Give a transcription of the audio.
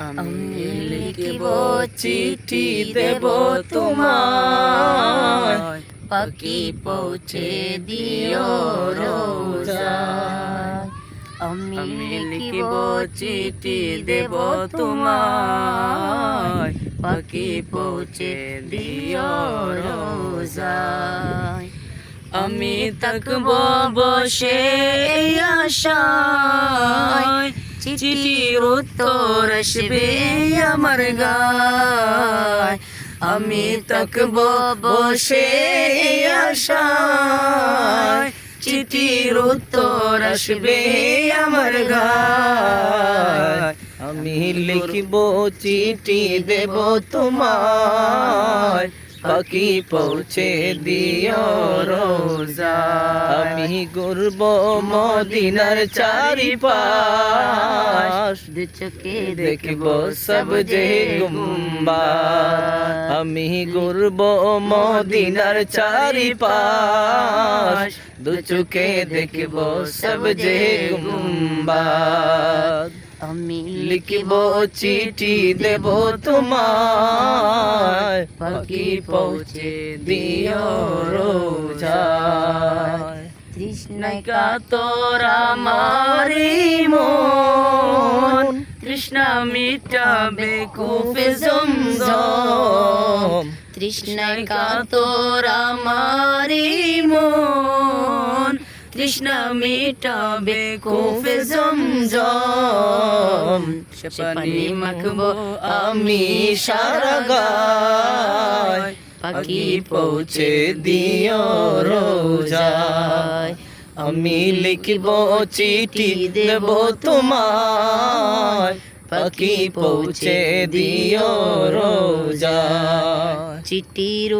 আমি লিখিব চিঠি দেব তোমায়, পাখি পৌঁছে দিও রোজায়। আমি লিখিব চিঠি দেব তোমায়, পাখি পৌঁছে দিও রোজায়। আমি থাকব বসে আশায়, চিঠির উত্তর আসবে আমার গায়। আমি থাকব বসে আশায়, চিঠির উত্তর আসবে আমার গায়। আমি লিখিব চিঠি দেব তোমায়, পাখি পৌঁছে দিও রোজায়। আমি ঘুরব মদিনার চারিপাশ, দু চোখে দেখব সবজে গুম্বাদ। আমি ঘুরব মদিনার চারিপাশ, দু চোখে দেখব সবজে গুম্বাদ। আমি লিখিব চিঠি দেব তোমায়, পাখি পৌঁছে দিও রোজায়। তৃষ্ণায় কাতর আমার মন, তৃষ্ণা মিটাবে কূপে জমজম। তৃষ্ণায় কাতর আমার মন, তৃষ্ণা মিটাবে কূপে জমজম। সে পানি মাখবো আমি সারা গায়, পাখি পৌঁছে দিও রোজায়। আমি লিখিব চিঠি দেব তোমায়, পাখি পৌঁছে দিও রোজায়। চিঠির